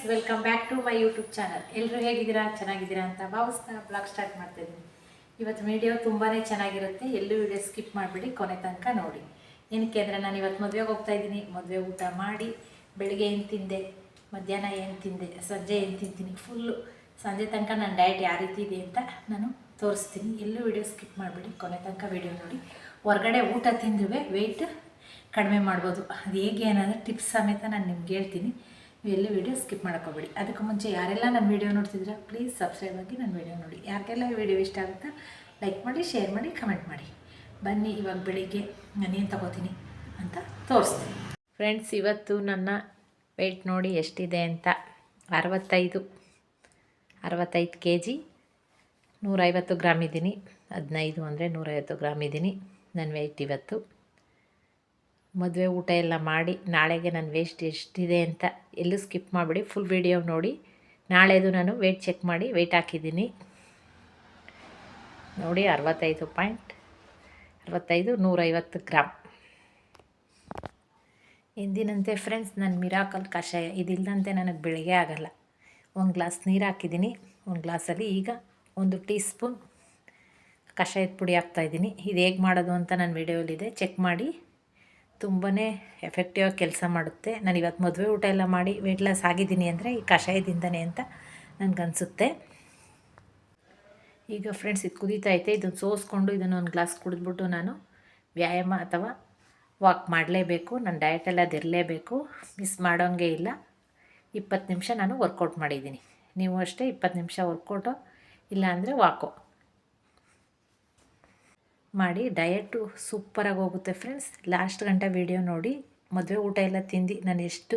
Welcome back to my YouTube channel. ಎಲ್ಲರೂ ಹೇಗಿದ್ದೀರಾ, ಚೆನ್ನಾಗಿದ್ದೀರಾ ಅಂತ ಭಾವಿಸ್ತಾ ಬ್ಲಾಗ್ ಸ್ಟಾರ್ಟ್ ಮಾಡ್ತಾಯಿದ್ದೀನಿ. ಇವತ್ತು ವಿಡಿಯೋ ತುಂಬಾ ಚೆನ್ನಾಗಿರುತ್ತೆ. ಎಲ್ಲೂ ವಿಡಿಯೋ ಸ್ಕಿಪ್ ಮಾಡಿಬಿಡಿ, ಕೊನೆ ತನಕ ನೋಡಿ. ಏನಕ್ಕೆ ಅಂದರೆ ನಾನು ಇವತ್ತು ಮದುವೆಗೆ ಹೋಗ್ತಾಯಿದ್ದೀನಿ. ಮದುವೆ ಊಟ ಮಾಡಿ ಬೆಳಿಗ್ಗೆ ಏನು ತಿಂದೆ, ಮಧ್ಯಾಹ್ನ ಏನು ತಿಂದೆ, ಸಂಜೆ ಏನು ತಿಂತೀನಿ, ಫುಲ್ಲು ಸಂಜೆ ತನಕ ನನ್ನ ಡಯಟ್ ಯಾವ ರೀತಿ ಇದೆ ಅಂತ ನಾನು ತೋರಿಸ್ತೀನಿ. ಎಲ್ಲೂ ವಿಡಿಯೋ ಸ್ಕಿಪ್ ಮಾಡಿಬಿಡಿ, ಕೊನೆ ತನಕ ವಿಡಿಯೋ ನೋಡಿ. ಹೊರಗಡೆ ಊಟ ತಿಂದ್ರೂ ವೆಯ್ಟ್ ಕಡಿಮೆ ಮಾಡ್ಬೋದು. ಅದು ಹೇಗೆ ಅನ್ನೋದು ಟಿಪ್ಸ್ ಸಮೇತ ನಾನು ನಿಮ್ಗೆ ಹೇಳ್ತೀನಿ. ಎಲ್ಲೂ ವೀಡಿಯೋ ಸ್ಕಿಪ್ ಮಾಡೋಕ್ಕೋಗ್ಬೇಡಿ. ಅದಕ್ಕೂ ಮುಂಚೆ ಯಾರೆಲ್ಲ ನನ್ನ ವೀಡಿಯೋ ನೋಡ್ತಿದ್ದೀರಾ ಪ್ಲೀಸ್ ಸಬ್ಸ್ಕ್ರೈಬ್ ಆಗಿ ನನ್ನ ವೀಡಿಯೋ ನೋಡಿ. ಯಾರಿಗೆಲ್ಲ ಈ ವಿಡಿಯೋ ಇಷ್ಟ ಆಗುತ್ತಾ ಲೈಕ್ ಮಾಡಿ, ಶೇರ್ ಮಾಡಿ, ಕಮೆಂಟ್ ಮಾಡಿ. ಬನ್ನಿ ಇವಾಗ ಬೆಳಿಗ್ಗೆ ನಾನೇನು ತಗೋತೀನಿ ಅಂತ ತೋರಿಸ್ತೀನಿ. ಫ್ರೆಂಡ್ಸ್, ಇವತ್ತು ನನ್ನ ವೆಯ್ಟ್ ನೋಡಿ ಎಷ್ಟಿದೆ ಅಂತ. 65 kg, 150 ಗ್ರಾಮ್ ಇದ್ದೀನಿ. 15 ಅಂದರೆ 150 ಗ್ರಾಮ್ ಇದ್ದೀನಿ ನನ್ನ ವೆಯ್ಟ್ ಇವತ್ತು. ಮದುವೆ ಊಟ ಎಲ್ಲ ಮಾಡಿ ನಾಳೆಗೆ ನನ್ನ ವೇಸ್ಟ್ ಎಷ್ಟಿದೆ ಅಂತ ಎಲ್ಲೂ ಸ್ಕಿಪ್ ಮಾಡಿಬಿಡಿ, ಫುಲ್ ವೀಡಿಯೋ ನೋಡಿ. ನಾಳೆದು ನಾನು ವೆಯ್ಟ್ ಚೆಕ್ ಮಾಡಿ ವೆಯ್ಟ್ ಹಾಕಿದ್ದೀನಿ ನೋಡಿ. 65.65 150 ಗ್ರಾಮ್. ಎಂದಿನಂತೆ ಫ್ರೆಂಡ್ಸ್, ನನ್ನ ಮಿರಾಕಲ್ ಕಷಾಯ ಇದಿಲ್ಲದಂತೆ ನನಗೆ ಬೆಳಿಗ್ಗೆ ಆಗೋಲ್ಲ. ಒಂದು ಗ್ಲಾಸ್ ನೀರು ಹಾಕಿದ್ದೀನಿ. ಒಂದು ಗ್ಲಾಸಲ್ಲಿ ಈಗ 1 ಟೀ ಸ್ಪೂನ್ ಕಷಾಯದ ಪುಡಿ ಹಾಕ್ತಾಯಿದ್ದೀನಿ. ಇದು ಹೇಗೆ ಮಾಡೋದು ಅಂತ ನನ್ನ ವೀಡಿಯೋಲಿದೆ, ಚೆಕ್ ಮಾಡಿ. ತುಂಬಾ ಎಫೆಕ್ಟಿವ್ ಆಗಿ ಕೆಲಸ ಮಾಡುತ್ತೆ. ನಾನು ಇವತ್ತು ಮದುವೆ ಊಟ ಎಲ್ಲ ಮಾಡಿ ವೆಯ್ಟ್ ಲಾಸ್ ಆಗಿದ್ದೀನಿ ಅಂದರೆ ಈ ಕಷಾಯದಿಂದನೇ ಅಂತ ನನಗನ್ಸುತ್ತೆ. ಈಗ ಫ್ರೆಂಡ್ಸ್, ಇದು ಕುದೀತೈತೆ. ಇದನ್ನು ಸೋಸ್ಕೊಂಡು ಇದನ್ನು ಒಂದು ಗ್ಲಾಸ್ ಕುಡಿದ್ಬಿಟ್ಟು ನಾನು ವ್ಯಾಯಾಮ ಅಥವಾ ವಾಕ್ ಮಾಡಲೇಬೇಕು. ನನ್ನ ಡಯಟೆಲ್ಲ ಅದಿರಲೇಬೇಕು, ಮಿಸ್ ಮಾಡೋಂಗೆ ಇಲ್ಲ. 20 ನಿಮಿಷ ನಾನು ವರ್ಕೌಟ್ ಮಾಡಿದ್ದೀನಿ. ನೀವು ಅಷ್ಟೇ 20 ನಿಮಿಷ ವರ್ಕೌಟು ಇಲ್ಲ ಅಂದರೆ ವಾಕು ಮಾಡಿ. ಡಯಟು ಸೂಪರಾಗಿ ಹೋಗುತ್ತೆ ಫ್ರೆಂಡ್ಸ್. ಲಾಸ್ಟ್ ಗಂಟ ವೀಡಿಯೋ ನೋಡಿ. ಮದುವೆ ಊಟ ಎಲ್ಲ ತಿಂದು ನಾನು ಎಷ್ಟು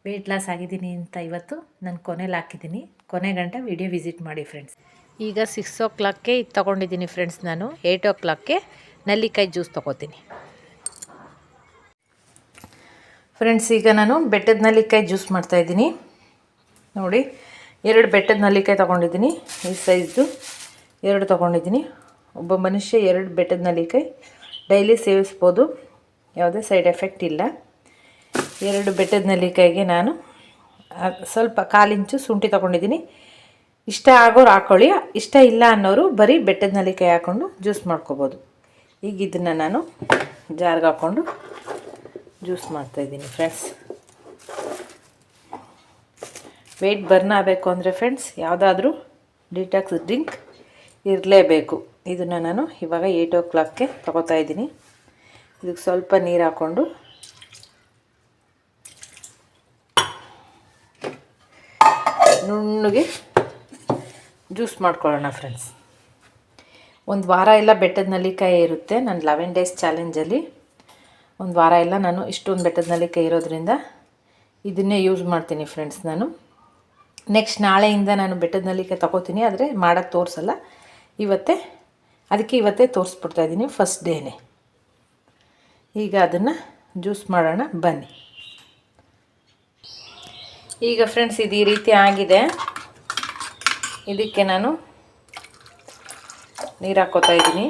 ವೆಯ್ಟ್ ಲಾಸ್ ಆಗಿದ್ದೀನಿ ಅಂತ ಇವತ್ತು ನಾನು ಕೊನೆಯಲ್ಲಿ ಹಾಕಿದ್ದೀನಿ. ಕೊನೆ ಗಂಟ ವೀಡಿಯೋ ವಿಸಿಟ್ ಮಾಡಿ ಫ್ರೆಂಡ್ಸ್. ಈಗ 6 o'clock ಇದು ತೊಗೊಂಡಿದ್ದೀನಿ ಫ್ರೆಂಡ್ಸ್. ನಾನು 8 o'clock ನಲ್ಲಿಕಾಯಿ ಜ್ಯೂಸ್ ತೊಗೋತೀನಿ ಫ್ರೆಂಡ್ಸ್. ಈಗ ನಾನು ಬೆಟ್ಟದ ನಲ್ಲಿಕಾಯಿ ಜ್ಯೂಸ್ ಮಾಡ್ತಾಯಿದ್ದೀನಿ ನೋಡಿ. 2 ಬೆಟ್ಟದ ನಲ್ಲಿಕಾಯಿ ತೊಗೊಂಡಿದ್ದೀನಿ. ಈ ಸೈಜ್ದು 2 ತೊಗೊಂಡಿದ್ದೀನಿ. ಒಬ್ಬ ಮನುಷ್ಯ 2 ಬೆಟ್ಟದ ನಲ್ಲಿಕಾಯಿ ಡೈಲಿ ಸೇವಿಸ್ಬೋದು, ಯಾವುದೇ ಸೈಡ್ ಎಫೆಕ್ಟ್ ಇಲ್ಲ. 2 ಬೆಟ್ಟದ ನಲ್ಲಿಕಾಯಿಗೆ ನಾನು ಸ್ವಲ್ಪ 1/4 ಇಂಚು ಶುಂಠಿ ತೊಗೊಂಡಿದ್ದೀನಿ. ಇಷ್ಟ ಆಗೋರು ಹಾಕ್ಕೊಳ್ಳಿ, ಇಷ್ಟ ಇಲ್ಲ ಅನ್ನೋರು ಬರೀ ಬೆಟ್ಟದ ನಲ್ಲಿಕಾಯಿ ಹಾಕ್ಕೊಂಡು ಜ್ಯೂಸ್ ಮಾಡ್ಕೊಬೋದು. ಈಗ ಇದನ್ನು ನಾನು ಜಾರ್ಗೆ ಹಾಕ್ಕೊಂಡು ಜ್ಯೂಸ್ ಮಾಡ್ತಾಯಿದ್ದೀನಿ ಫ್ರೆಂಡ್ಸ್. ವೆಯ್ಟ್ ಬರ್ನ್ ಆಗಬೇಕು ಅಂದರೆ ಫ್ರೆಂಡ್ಸ್, ಯಾವುದಾದ್ರೂ ಡಿಟಾಕ್ಸ್ ಡ್ರಿಂಕ್ ಇರಲೇಬೇಕು. ಇದನ್ನು ನಾನು ಇವಾಗ 8 o'clock ತೊಗೋತಾ ಇದ್ದೀನಿ. ಇದಕ್ಕೆ ಸ್ವಲ್ಪ ನೀರು ಹಾಕ್ಕೊಂಡು ನುಣ್ಣಗೆ ಜ್ಯೂಸ್ ಮಾಡ್ಕೊಳ್ಳೋಣ ಫ್ರೆಂಡ್ಸ್. ಒಂದು ವಾರ ಎಲ್ಲ ಬೆಟ್ಟದ ನಲ್ಲಿಕಾಯಿ ಇರುತ್ತೆ. ನಾನು 11 days ಚಾಲೆಂಜಲ್ಲಿ ಒಂದು ವಾರ ಎಲ್ಲ ನಾನು ಇಷ್ಟೊಂದು ಬೆಟ್ಟದ ನಲ್ಲಿಕಾಯಿ ಇರೋದ್ರಿಂದ ಇದನ್ನೇ ಯೂಸ್ ಮಾಡ್ತೀನಿ ಫ್ರೆಂಡ್ಸ್. ನಾನು ನೆಕ್ಸ್ಟ್ ನಾಳೆಯಿಂದ ನಾನು ಬೆಟ್ಟದ ನಲ್ಲಿಕಾಯಿ ತೊಗೋತೀನಿ, ಆದರೆ ಮಾಡೋಕ್ಕೆ ತೋರಿಸಲ್ಲ. ಇವತ್ತೇ ತೋರಿಸ್ಬಿಡ್ತಾಯಿದ್ದೀನಿ, ಫಸ್ಟ್ ಡೇನೇ. ಈಗ ಅದನ್ನು ಜ್ಯೂಸ್ ಮಾಡೋಣ ಬನ್ನಿ. ಈಗ ಫ್ರೆಂಡ್ಸ್, ಇದು ಈ ರೀತಿ ಆಗಿದೆ. ಇದಕ್ಕೆ ನಾನು ನೀರು ಹಾಕ್ಕೋತಾ ಇದ್ದೀನಿ.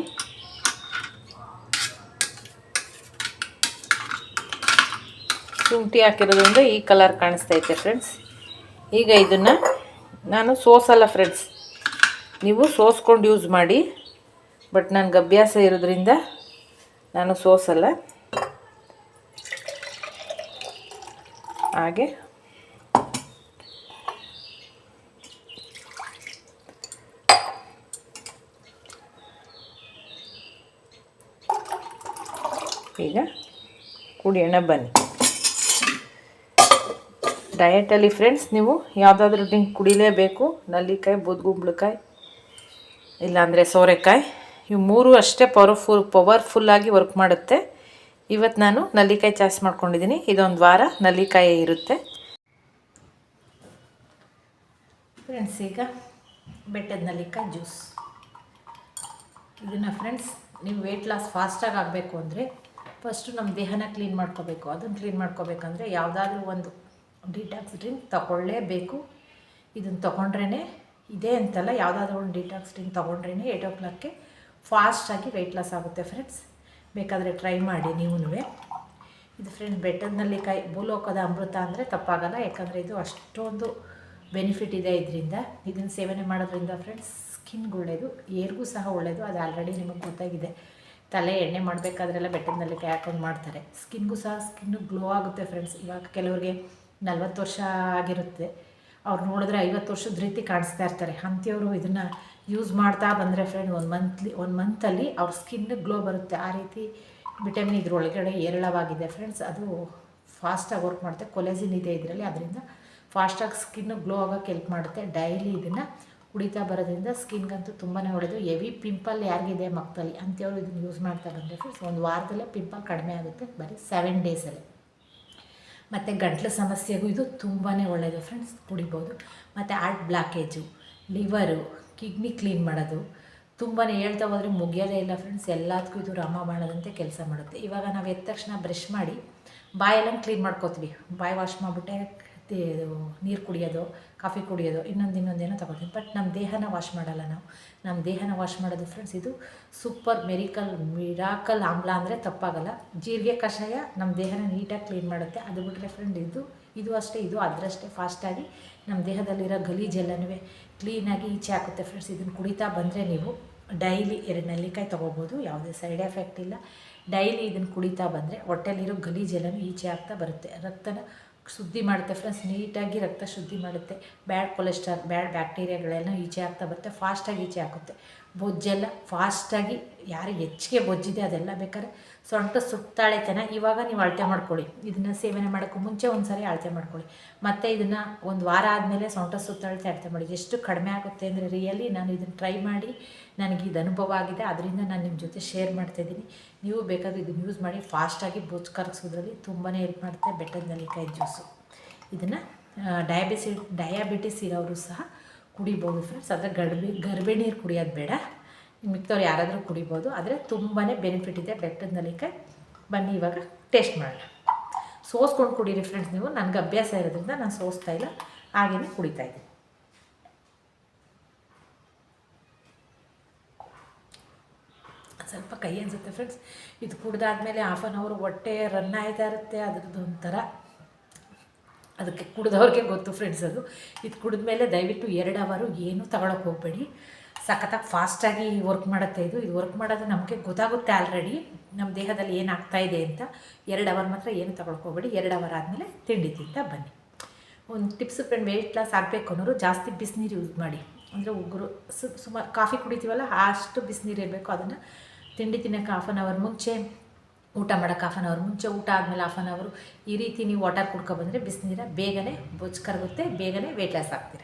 ಶುಂಠಿ ಹಾಕಿರೋದ್ರಿಂದ ಈ ಕಲರ್ ಕಾಣಿಸ್ತೈತೆ ಫ್ರೆಂಡ್ಸ್. ಈಗ ಇದನ್ನು ನಾನು ಸೋಸಲ್ಲ ಫ್ರೆಂಡ್ಸ್, ನೀವು ಸೋಸ್ಕೊಂಡು ಯೂಸ್ ಮಾಡಿ. ಬಟ್ ನನಗೆ ಅಭ್ಯಾಸ ಇರೋದ್ರಿಂದ ನಾನು ಸೋಸಲ್ಲ. ಹಾಗೆ ಈಗ ಕುಡಿಯೋಣ ಬನ್ನಿ. ಡಯಟಲ್ಲಿ ಫ್ರೆಂಡ್ಸ್, ನೀವು ಯಾವುದಾದ್ರೂ ಡ್ರಿಂಕ್ ಕುಡಿಲೇಬೇಕು. ನಲ್ಲಿಕಾಯಿ, ಬೂದ್ಗುಂಬಳಕಾಯಿ ಇಲ್ಲಾಂದರೆ ಸೋರೆಕಾಯಿ, ಇವು 3 ಅಷ್ಟೇ ಪವರ್ಫುಲ್ಲಾಗಿ ವರ್ಕ್ ಮಾಡುತ್ತೆ. ಇವತ್ತು ನಾನು ನಲ್ಲಿಕಾಯಿ ಚಾಯ್ಸ್ ಮಾಡ್ಕೊಂಡಿದ್ದೀನಿ. ಇದೊಂದು ವಾರ ನಲ್ಲಿಕಾಯಿ ಇರುತ್ತೆ ಫ್ರೆಂಡ್ಸ್. ಈಗ ಬೆಟ್ಟದ ನಲ್ಲಿಕಾಯಿ ಜ್ಯೂಸ್. ಇದನ್ನು ಫ್ರೆಂಡ್ಸ್, ನೀವು ವೆಯ್ಟ್ ಲಾಸ್ ಫಾಸ್ಟಾಗಿ ಆಗಬೇಕು ಅಂದರೆ ಫಸ್ಟು ನಮ್ಮ ದೇಹನ ಕ್ಲೀನ್ ಮಾಡ್ಕೋಬೇಕು. ಅದನ್ನು ಕ್ಲೀನ್ ಮಾಡ್ಕೋಬೇಕಂದ್ರೆ ಯಾವುದಾದ್ರೂ ಒಂದು ಡಿಟಾಕ್ಸ್ ಡ್ರಿಂಕ್ ತಗೊಳ್ಳೇಬೇಕು. ಇದನ್ನು ತೊಗೊಂಡ್ರೇ ಇದೇ ಅಂತಲ್ಲ, ಯಾವುದಾದ್ರೂ ಒಂದು ಡಿಟಾಕ್ಸ್ ಡ್ರಿಂಕ್ ತೊಗೊಂಡ್ರೇ 8 o'clock ಫಾಸ್ಟಾಗಿ ವೆಯ್ಟ್ ಲಾಸ್ ಆಗುತ್ತೆ ಫ್ರೆಂಡ್ಸ್. ಬೇಕಾದರೆ ಟ್ರೈ ಮಾಡಿ ನೀವೂ. ಇದು ಫ್ರೆಂಡ್ಸ್ ಬೆಟ್ಟದ ನೆಲ್ಲಿಕಾಯಿ ಭೂಲೋಕದ ಅಮೃತ ಅಂದರೆ ತಪ್ಪಾಗಲ್ಲ, ಯಾಕಂದರೆ ಇದು ಅಷ್ಟೊಂದು ಬೆನಿಫಿಟ್ ಇದೆ ಇದರಿಂದ. ಇದನ್ನು ಸೇವನೆ ಮಾಡೋದ್ರಿಂದ ಫ್ರೆಂಡ್ಸ್ ಸ್ಕಿನ್ಗೆ ಒಳ್ಳೆಯದು, ಏರ್ಗೂ ಸಹ ಒಳ್ಳೆಯದು. ಅದು ಆಲ್ರೆಡಿ ನಿಮಗೆ ಗೊತ್ತಾಗಿದೆ. ತಲೆ ಎಣ್ಣೆ ಮಾಡಬೇಕಾದ್ರೆಲ್ಲ ಬೆಟ್ಟದ ನೆಲ್ಲಿಕಾಯಿ ಹಾಕೊಂಡು ಮಾಡ್ತಾರೆ. ಸ್ಕಿನ್ಗೂ ಸಹ ಸ್ಕಿನ್ನು ಗ್ಲೋ ಆಗುತ್ತೆ ಫ್ರೆಂಡ್ಸ್. ಇವಾಗ ಕೆಲವರಿಗೆ 40 ವರ್ಷ ಆಗಿರುತ್ತೆ, ಅವ್ರು ನೋಡಿದ್ರೆ 50 ವರ್ಷದ ರೀತಿ ಕಾಣಿಸ್ತಾ ಇರ್ತಾರೆ. ಅಂಥವ್ರು ಇದನ್ನು ಯೂಸ್ ಮಾಡ್ತಾ ಬಂದರೆ ಫ್ರೆಂಡ್ ಒಂದು ಮಂತಲ್ಲಿ ಅವ್ರ ಸ್ಕಿನ್ ಗ್ಲೋ ಬರುತ್ತೆ. ಆ ರೀತಿ ವಿಟಮಿನ್ ಇದ್ರೊಳಗಡೆ ಹೇರಳವಾಗಿದೆ ಫ್ರೆಂಡ್ಸ್. ಅದು ಫಾಸ್ಟಾಗಿ ವರ್ಕ್ ಮಾಡುತ್ತೆ, ಕೊಲೆಜಿನ್ ಇದೆ ಇದರಲ್ಲಿ, ಅದರಿಂದ ಫಾಸ್ಟಾಗಿ ಸ್ಕಿನ್ನು ಗ್ಲೋ ಆಗೋಕ್ಕೆ ಹೆಲ್ಪ್ ಮಾಡುತ್ತೆ. ಡೈಲಿ ಇದನ್ನು ಕುಡಿತಾ ಬರೋದ್ರಿಂದ ಸ್ಕಿನ್ಗಂತೂ ತುಂಬಾ ಒಳ್ಳೆಯದು. ಹೆವಿ ಪಿಂಪಲ್ ಯಾರಿಗಿದೆ ಮಕ್ಕಳಲ್ಲಿ ಅಂಥವ್ರು ಇದನ್ನು ಯೂಸ್ ಮಾಡ್ತಾ ಬಂದರೆ ಫ್ರೆಂಡ್ಸ್ ಒಂದು ವಾರದಲ್ಲೇ ಪಿಂಪಲ್ ಕಡಿಮೆ ಆಗುತ್ತೆ, ಬರೀ 7 ಡೇಸಲ್ಲಿ. ಮತ್ತು ಗಂಟ್ಲು ಸಮಸ್ಯೆಗೂ ಇದು ತುಂಬಾ ಒಳ್ಳೆಯದು ಫ್ರೆಂಡ್ಸ್, ಕುಡಿಬೋದು. ಮತ್ತು heart blockage, liver, kidney clean ಮಾಡೋದು, ತುಂಬಾ ಹೇಳ್ತಾ ಹೋದರೆ ಮುಗಿಯೋದೇ ಇಲ್ಲ ಫ್ರೆಂಡ್ಸ್. ಎಲ್ಲದಕ್ಕೂ ಇದು ರಾಮಬಾಣದಂತೆ ಕೆಲಸ ಮಾಡುತ್ತೆ. ಇವಾಗ ನಾವು ಎದ್ದ ತಕ್ಷಣ ಬ್ರಷ್ ಮಾಡಿ ಬಾಯೆಲ್ಲ ಕ್ಲೀನ್ ಮಾಡ್ಕೋತೀವಿ, ಬಾಯಿ ವಾಶ್ ಮಾಡಿಬಿಟ್ಟೆ ನೀರು ಕುಡಿಯೋದು, ಕಾಫಿ ಕುಡಿಯೋದು, ಇನ್ನೊಂದೇನೋ ತಗೋತೀವಿ. ಬಟ್ ನಮ್ಮ ದೇಹನ ವಾಶ್ ಮಾಡಲ್ಲ ನಾವು. ನಮ್ಮ ದೇಹನ ವಾಶ್ ಮಾಡೋದು ಫ್ರೆಂಡ್ಸ್ ಇದು ಸೂಪರ್ ಮಿರಾಕಲ್ ಆಮ್ಲ ಅಂದರೆ ತಪ್ಪಾಗಲ್ಲ. ಜೀರಿಗೆ ಕಷಾಯ ನಮ್ಮ ದೇಹನ ನೀಟಾಗಿ ಕ್ಲೀನ್ ಮಾಡುತ್ತೆ. ಅದು ಬಿಟ್ಟರೆ ಫ್ರೆಂಡ್ ಇದು ಅಷ್ಟೇ, ಇದು ಅದರಷ್ಟೇ ಫಾಸ್ಟಾಗಿ ನಮ್ಮ ದೇಹದಲ್ಲಿರೋ ಗಲೀಜೆಲ್ಲನೂ ಕ್ಲೀನಾಗಿ ಈಚೆ ಹಾಕುತ್ತೆ ಫ್ರೆಂಡ್ಸ್. ಇದನ್ನು ಕುಡಿತಾ ಬಂದರೆ ನೀವು ಡೈಲಿ 2 ನೆಲ್ಲಿಕಾಯಿ ತೊಗೋಬೋದು, ಯಾವುದೇ ಸೈಡ್ ಎಫೆಕ್ಟ್ ಇಲ್ಲ. ಡೈಲಿ ಇದನ್ನು ಕುಡಿತಾ ಬಂದರೆ ಹೊಟ್ಟೆಲಿರೋ ಗಲೀಜೆಲ್ಲನೂ ಈಚೆ ಆಗ್ತಾ ಬರುತ್ತೆ. ರಕ್ತನ ಶುದ್ಧಿ ಮಾಡುತ್ತೆ ಫ್ರೆಂಡ್ಸ್, ನೀಟಾಗಿ ರಕ್ತ ಶುದ್ಧಿ ಮಾಡುತ್ತೆ. ಬ್ಯಾಡ್ ಕೊಲೆಸ್ಟ್ರಾಲ್, ಬ್ಯಾಡ್ ಬ್ಯಾಕ್ಟೀರಿಯಾಗಳೆಲ್ಲ ಈಚೆ ಆಗ್ತಾ ಬರುತ್ತೆ, ಫಾಸ್ಟಾಗಿ ಈಚೆ ಹಾಕುತ್ತೆ. ಬೊಜ್ಜೆಲ್ಲ ಫಾಸ್ಟಾಗಿ ಯಾರಿಗೆ ಹೆಚ್ಚಿಗೆ ಬೊಜ್ಜಿದೆ ಅದೆಲ್ಲ ಬೇಕಾದ್ರೆ ಸೊಂಟ ಸುತ್ತಾಳೆತನ ಇವಾಗ ನೀವು ಅಳತೆ ಮಾಡ್ಕೊಳ್ಳಿ. ಇದನ್ನು ಸೇವನೆ ಮಾಡೋಕ್ಕೂ ಮುಂಚೆ ಒಂದು ಸಾರಿ ಅಳತೆ ಮಾಡ್ಕೊಳ್ಳಿ, ಮತ್ತು ಇದನ್ನು ಒಂದು ವಾರ ಆದಮೇಲೆ ಸೊಂಟ ಸುತ್ತಾಳತೆ ಅಳತೆ ಮಾಡಿ. ಎಷ್ಟು ಕಡಿಮೆ ಆಗುತ್ತೆ ಅಂದರೆ ರಿಯಲಿ ನಾನು ಇದನ್ನು ಟ್ರೈ ಮಾಡಿ ನನಗೆ ಇದು ಅನುಭವ ಆಗಿದೆ, ಅದರಿಂದ ನಾನು ನಿಮ್ಮ ಜೊತೆ ಶೇರ್ ಮಾಡ್ತಾಯಿದ್ದೀನಿ. ನೀವು ಬೇಕಾದರೆ ಇದನ್ನು ಯೂಸ್ ಮಾಡಿ, ಫಾಸ್ಟಾಗಿ ಬೊಜ್ಜು ಕರಗಿಸೋದ್ರಲ್ಲಿ ತುಂಬಾ ಹೆಲ್ಪ್ ಮಾಡುತ್ತೆ ಬೆಟ್ಟದ ನೆಲ್ಲಿಕಾಯಿ ಜ್ಯೂಸು. ಇದನ್ನು ಡಯಾಬಿಟಿಸ್ ಇರೋರು ಸಹ ಕುಡಿಬೋದು ಫ್ರೆಂಡ್ಸ್. ಆದರೆ ಗರ್ಭಿಣಿಯರು ಕುಡಿಯೋದು ಬೇಡ, ಮಿಕ್ತವ್ರು ಯಾರಾದರೂ ಕುಡಿಬೋದು. ಆದರೆ ತುಂಬಾ ಬೆನಿಫಿಟ್ ಇದೆ ಬೆಟ್ಟದ ನೆಲ್ಲಿಕಾಯಿ. ಬನ್ನಿ ಇವಾಗ ಟೇಸ್ಟ್ ಮಾಡೋಣ. ಸೋಸ್ಕೊಂಡು ಕುಡೀರಿ ಫ್ರೆಂಡ್ಸ್ ನೀವು. ನನಗೆ ಅಭ್ಯಾಸ ಇರೋದ್ರಿಂದ ನಾನು ಸೋಸ್ತಾ ಇಲ್ಲ, ಹಾಗೆಯೇ ಕುಡಿತಾಯಿದ್ದೀನಿ. ಸ್ವಲ್ಪ ಕೈ ಅನಿಸುತ್ತೆ ಫ್ರೆಂಡ್ಸ್. ಇದು ಕುಡ್ದಾದ್ಮೇಲೆ 1/2 hour ಹೊಟ್ಟೆ ರನ್ ಆಯ್ತಾ ಇರುತ್ತೆ, ಅದ್ರದ್ದು ಒಂಥರ ಅದಕ್ಕೆ ಕುಡ್ದವ್ರಿಗೆ ಗೊತ್ತು ಫ್ರೆಂಡ್ಸ್. ಇದು ಕುಡಿದ್ಮೇಲೆ ದಯವಿಟ್ಟು 2 hour ಏನೂ ತಗೊಳಕ್ಕೆ ಹೋಗಬೇಡಿ. ಸಖತ್ತಾಗಿ ಫಾಸ್ಟಾಗಿ ವರ್ಕ್ ಮಾಡುತ್ತೆ ಇದು ವರ್ಕ್ ಮಾಡೋದು ನಮಗೆ ಗೊತ್ತಾಗುತ್ತೆ ಆಲ್ರೆಡಿ ನಮ್ಮ ದೇಹದಲ್ಲಿ ಏನಾಗ್ತಾಯಿದೆ ಅಂತ. 2 hour ಮಾತ್ರ ಏನು ತಗೊಳಕ್ಕೆ ಹೋಗಬೇಡಿ. 2 hour ಆದಮೇಲೆ ತಿಂಡಿ ತಿಂತಾ ಬನ್ನಿ. ಒಂದು ಟಿಪ್ಸ್ ಫ್ರೆಂಡ್, ವೆಯ್ಟ್ ಲಾಸ್ ಆಗಬೇಕು ಅನ್ನೋರು ಜಾಸ್ತಿ ಬಿಸಿನೀರು ಯೂಸ್ ಮಾಡಿ. ಅಂದರೆ ಉಗುರು ಸುಮಾರು ಕಾಫಿ ಕುಡಿತೀವಲ್ಲ ಅಷ್ಟು ಬಿಸಿನೀರು ಇರಬೇಕು. ಅದನ್ನು ತಿಂಡಿ ತಿನ್ನೋಕ್ಕೆ 1/2 hour ಮುಂಚೆ, ಊಟ ಮಾಡೋಕ್ಕೆ 1/2 hour ಮುಂಚೆ, ಊಟ ಆದಮೇಲೆ 1/2 hour ಈ ರೀತಿ ನೀವು ವಾಟರ್ ಕುಡ್ಕೊಬಂದರೆ ಬಿಸಿನೀರ ಬೇಗನೆ ಬೊಜ್ಜು ಕರಗುತ್ತೆ, ಬೇಗನೆ ವೆಯ್ಟ್ ಲಾಸ್ ಆಗ್ತೀರ.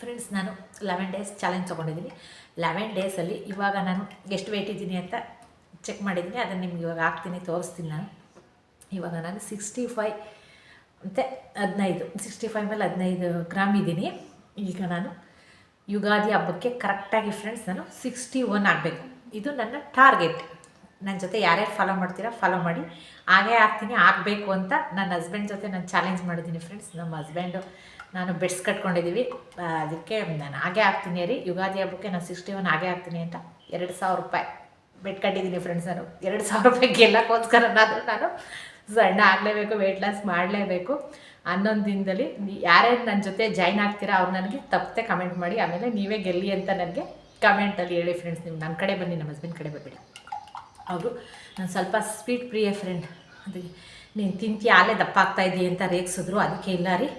ಫ್ರೆಂಡ್ಸ್ ನಾನು 11 days ಚಾಲೆಂಜ್ ತೊಗೊಂಡಿದ್ದೀನಿ. 11 daysಲ್ಲಿ ಇವಾಗ ನಾನು ಎಷ್ಟು ವೆಯ್ಟ್ ಇದ್ದೀನಿ ಅಂತ ಚೆಕ್ ಮಾಡಿದ್ದೀನಿ. ಅದನ್ನು ನಿಮ್ಗೆ ಇವಾಗ ಹಾಕ್ತೀನಿ, ತೋರಿಸ್ತೀನಿ. ಇವಾಗ ನಾನು 65 ಮತ್ತು 15, 65 ಮೇಲೆ 15 ಗ್ರಾಮ್ ಇದ್ದೀನಿ. ಈಗ ನಾನು ಯುಗಾದಿ ಹಬ್ಬಕ್ಕೆ ಕರೆಕ್ಟಾಗಿ ಫ್ರೆಂಡ್ಸ್ ನಾನು 61 ಆಗಬೇಕು. ಇದು ನನ್ನ ಟಾರ್ಗೆಟ್. ನನ್ನ ಜೊತೆ ಯಾರ್ಯಾರು ಫಾಲೋ ಮಾಡ್ತೀರಾ ಫಾಲೋ ಮಾಡಿ. ಹಾಗೇ ಆಗ್ತೀನಿ, ಆಗಬೇಕು ಅಂತ ನನ್ನ ಹಸ್ಬೆಂಡ್ ಜೊತೆ ನಾನು ಚಾಲೆಂಜ್ ಮಾಡಿದ್ದೀನಿ ಫ್ರೆಂಡ್ಸ್. ನಮ್ಮ ಹಸ್ಬೆಂಡು ನಾನು ಬೆಡ್ಸ್ ಕಟ್ಕೊಂಡಿದ್ದೀವಿ, ಅದಕ್ಕೆ ನಾನು ಹಾಗೇ ಆಗ್ತೀನಿ ರೀ. ಯುಗಾದಿ ಹಬ್ಬಕ್ಕೆ ನಾನು 61 ಹಾಗೇ ಆಗ್ತೀನಿ ಅಂತ 2,000 ರೂಪಾಯಿ ಬೆಡ್ ಕಟ್ಟಿದ್ದೀನಿ ಫ್ರೆಂಡ್ಸ್. ನಾನು 2,000 ರೂಪಾಯಿ ಗೆಲ್ಲಕ್ಕೋಸ್ಕರನಾದರೂ ನಾನು ಸಣ್ಣ ಆಗಲೇಬೇಕು, ವೆಯ್ಟ್ ಲಾಸ್ ಮಾಡಲೇಬೇಕು. 11 ದಿನದಲ್ಲಿ ಯಾರ್ಯಾರು ನನ್ನ ಜೊತೆ ಜಾಯ್ನ್ ಆಗ್ತೀರಾ ಅವ್ರು ನನಗೆ ತಪ್ಪದೆ ಕಮೆಂಟ್ ಮಾಡಿ, ಆಮೇಲೆ ನೀವೇ ಗೆಲ್ಲಿ ಅಂತ ನನಗೆ ಕಮೆಂಟಲ್ಲಿ ಹೇಳಿ ಫ್ರೆಂಡ್ಸ್. ನೀವು ನನ್ನ ಕಡೆ ಬನ್ನಿ, ನಮ್ಮ ಹಸ್ಬೆಂಡ್ ಕಡೆ ಬರಬೇಡಿ. ಅವರು ನಾನು ಸ್ವಲ್ಪ ಸ್ವೀಟ್ ಪ್ರಿಯ ಫ್ರೆಂಡ್, ಅದಕ್ಕೆ ನೀನು ತಿಂತೀಯ ಆಲೇ ದಪ್ಪ ಆಗ್ತಾಯಿದ್ದೀಯ ಅಂತ ರೇಗಿಸಿದ್ರು. ಅದಕ್ಕೆ ಇಲ್ಲ ರೀ,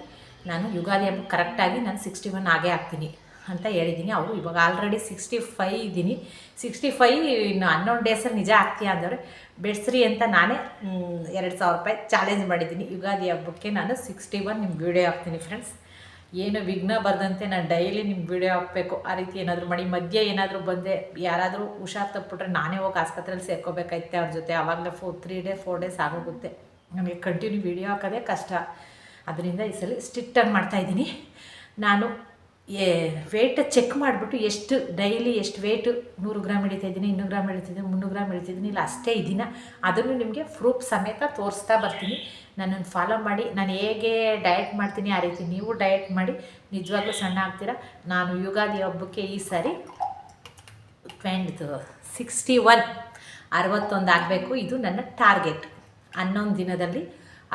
ನಾನು ಯುಗಾದಿ ಹಬ್ಬ ಕರೆಕ್ಟಾಗಿ ನಾನು 61 ಆಗೇ ಆಗ್ತೀನಿ ಅಂತ ಹೇಳಿದ್ದೀನಿ. ಅವರು ಇವಾಗ ಆಲ್ರೆಡಿ 65 ಇದ್ದೀನಿ. 65 ಇನ್ನು 11 ಡೇಸಲ್ಲಿ ನಿಜ ಆಗ್ತೀಯ ಅಂದರೆ ಬೆಡ್ಸ್ರಿ ಅಂತ ನಾನೇ 2,000 ರೂಪಾಯಿ ಚಾಲೆಂಜ್ ಮಾಡಿದ್ದೀನಿ. ಯುಗಾದಿ ಹಬ್ಬಕ್ಕೆ ನಾನು 61 ನಿಮ್ಗೆ ವೀಡಿಯೋ ಹಾಕ್ತೀನಿ ಫ್ರೆಂಡ್ಸ್. ಏನು ವಿಘ್ನ ಬರದಂತೆ ನಾನು ಡೈಲಿ ನಿಮ್ಗೆ ವೀಡಿಯೋ ಹಾಕಬೇಕು. ಆ ರೀತಿ ಏನಾದರೂ ಮಾಡಿ ಮಧ್ಯೆ ಏನಾದರೂ ಬಂದೆ ಯಾರಾದರೂ ಹುಷಾರು ತಪ್ಪಿಬಿಟ್ರೆ ನಾನೇ ಹೋಗಿ ಆಸ್ಪತ್ರೆಯಲ್ಲಿ ಸೇರ್ಕೋಬೇಕಾಯ್ತೆ ಅವ್ರ ಜೊತೆ. ಆವಾಗಲೇ 4 days ಆಗೋಗುತ್ತೆ. ನಮಗೆ ಕಂಟಿನ್ಯೂ ವೀಡಿಯೋ ಹಾಕೋದೇ ಕಷ್ಟ. ಅದರಿಂದ ಈ ಸಲ ಸ್ಟ್ರಿಕ್ಟಾಗಿ ಮಾಡ್ತಾಯಿದ್ದೀನಿ. ನಾನು ವೆಯ್ಟ್ ಚೆಕ್ ಮಾಡಿಬಿಟ್ಟು ಎಷ್ಟು ಡೈಲಿ ಎಷ್ಟು ವೆಯ್ಟು 100 ಗ್ರಾಮ್ ಇಳಿತಾಯಿದ್ದೀನಿ, 200 ಗ್ರಾಮ್ ಇಳಿತಿದ್ದೀನಿ, 300 ಗ್ರಾಮ್ ಇಳಿತಿದ್ದೀನಿ, ಇಲ್ಲ ಅಷ್ಟೇ ಇದ್ದೀನ ಅದನ್ನು ನಿಮಗೆ ಪ್ರೂಫ್ ಸಮೇತ ತೋರಿಸ್ತಾ ಬರ್ತೀನಿ. ನನ್ನನ್ನು ಫಾಲೋ ಮಾಡಿ. ನಾನು ಹೇಗೆ ಡಯಟ್ ಮಾಡ್ತೀನಿ ಆ ರೀತಿ ನೀವು ಡಯಟ್ ಮಾಡಿ, ನಿಜವಾಗ್ಲೂ ಸಣ್ಣ ಆಗ್ತೀರಾ. ನಾನು ಯುಗಾದಿ ಹಬ್ಬಕ್ಕೆ ಈ ಸಾರಿ 61 ಆಗಬೇಕು. ಇದು ನನ್ನ ಟಾರ್ಗೆಟ್. 11 ದಿನದಲ್ಲಿ